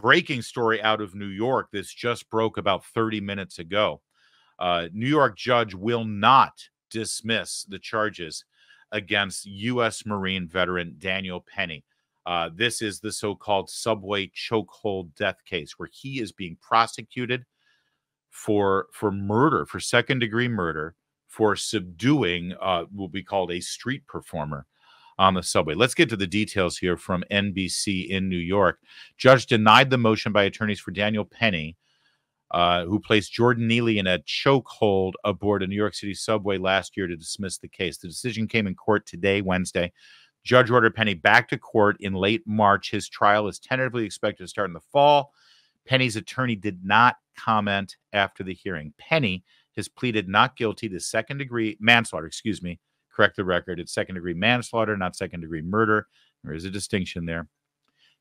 breaking story out of New York. This just broke about 30 minutes ago. New York judge will not dismiss the charges against U.S. Marine veteran Daniel Penny. This is the so-called subway chokehold death case where he is being prosecuted for murder, for second-degree murder, for subduing what will be called a street performer on the subway. Let's get to the details here from NBC in New York. Judge denied the motion by attorneys for Daniel Penny, who placed Jordan Neely in a chokehold aboard a New York City subway last year, to dismiss the case. The decision came in court today, Wednesday. Judge ordered Penny back to court in late March. His trial is tentatively expected to start in the fall. Penny's attorney did not comment after the hearing. Penny has pleaded not guilty to second-degree manslaughter, correct the record. It's second-degree manslaughter, not second-degree murder. There is a distinction there.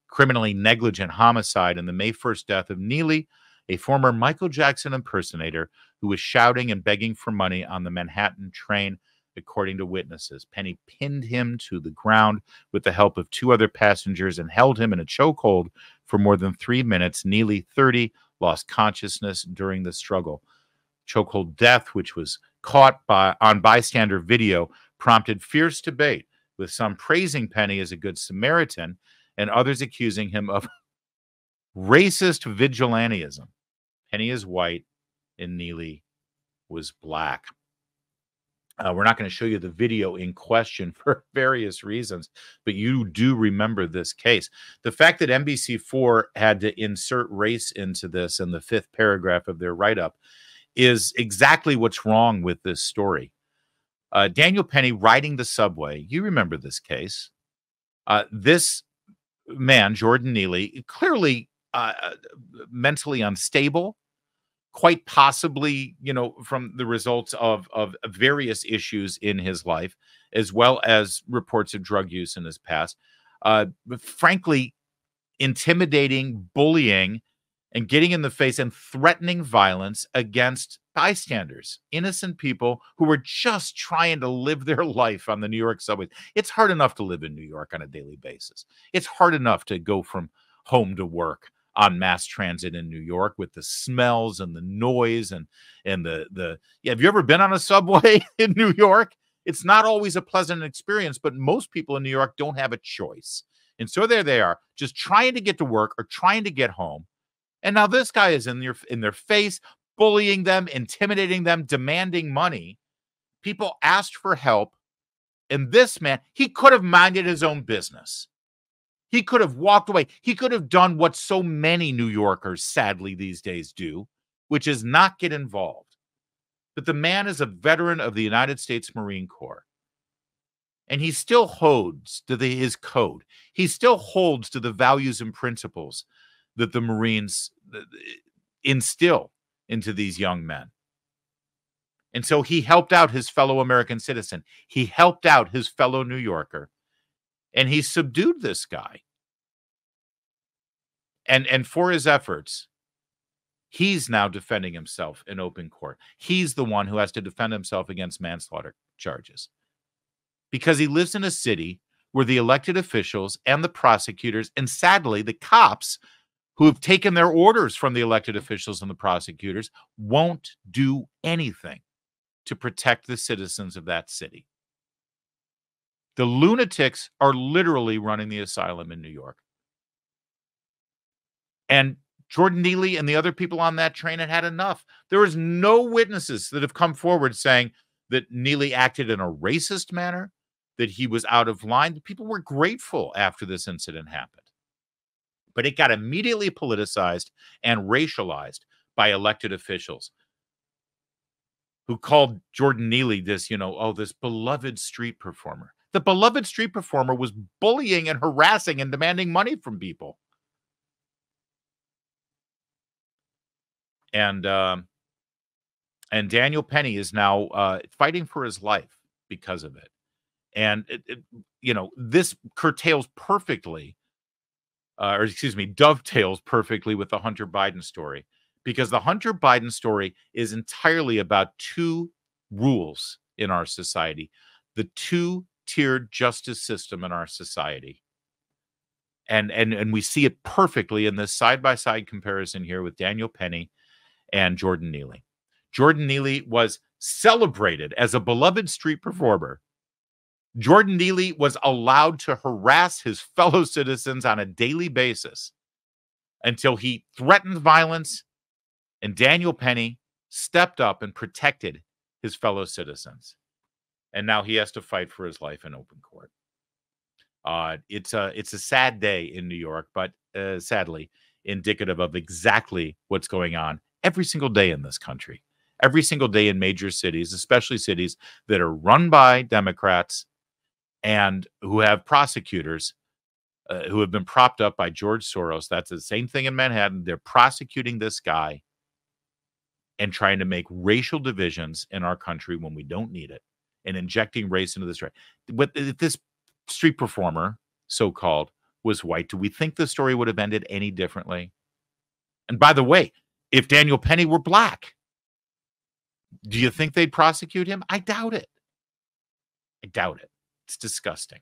Criminally negligent homicide in the May 1st death of Neely, a former Michael Jackson impersonator who was shouting and begging for money on the Manhattan train, according to witnesses. Penny pinned him to the ground with the help of two other passengers and held him in a chokehold for more than 3 minutes. Neely, 30, lost consciousness during the struggle. Chokehold death, which was caught on bystander video, prompted fierce debate, with some praising Penny as a good Samaritan and others accusing him of racist vigilantism. Penny is white and Neely was black. We're not going to show you the video in question for various reasons, but you do remember this case. The fact that NBC4 had to insert race into this in the 5th paragraph of their write-up is exactly what's wrong with this story. Daniel Penny riding the subway. You remember this case. This man, Jordan Neely, clearly mentally unstable, quite possibly, from the results of various issues in his life, as well as reports of drug use in his past. But frankly, intimidating, bullying, and getting in the face and threatening violence against bystanders, innocent people who were just trying to live their life on the New York subway. It's hard enough to live in New York on a daily basis. It's hard enough to go from home to work on mass transit in New York with the smells and the noise and the have you ever been on a subway in New York? It's not always a pleasant experience, but most people in New York don't have a choice. And so there they are, just trying to get to work or trying to get home. And now this guy is in their face, bullying them, intimidating them, demanding money. People asked for help. And this man, he could have minded his own business. He could have walked away. He could have done what so many New Yorkers sadly these days do, which is not get involved. But the man is a veteran of the United States Marine Corps. And he still holds to his code. He still holds to the values and principles that the Marines instill into these young men. And so he helped out his fellow American citizen. He helped out his fellow New Yorker. And he subdued this guy. And for his efforts, he's now defending himself in open court. He's the one who has to defend himself against manslaughter charges. Because he lives in a city where the elected officials and the prosecutors, and sadly the cops who have taken their orders from the elected officials and the prosecutors, won't do anything to protect the citizens of that city. The lunatics are literally running the asylum in New York. And Jordan Neely and the other people on that train had had enough. There is no witnesses that have come forward saying that Neely acted in a racist manner, that he was out of line. People were grateful after this incident happened. But it got immediately politicized and racialized by elected officials who called Jordan Neely this, this beloved street performer. The beloved street performer was bullying and harassing and demanding money from people. And Daniel Penny is now fighting for his life because of it. And, this curtails perfectly, dovetails perfectly with the Hunter Biden story, because the Hunter Biden story is entirely about two rules in our society, the two-tiered justice system in our society. And we see it perfectly in this side-by-side comparison here with Daniel Penny and Jordan Neely. Jordan Neely was celebrated as a beloved street performer. Jordan Neely was allowed to harass his fellow citizens on a daily basis until he threatened violence, and Daniel Penny stepped up and protected his fellow citizens. And now he has to fight for his life in open court. It's a sad day in New York, but sadly indicative of exactly what's going on every single day in this country, every single day in major cities, especially cities that are run by Democrats and who have prosecutors who have been propped up by George Soros. That's the same thing in Manhattan. They're prosecuting this guy and trying to make racial divisions in our country when we don't need it, and injecting race into this. But if this street performer, so-called, was white, do we think the story would have ended any differently? And by the way, if Daniel Penny were black, do you think they'd prosecute him? I doubt it. I doubt it. It's disgusting.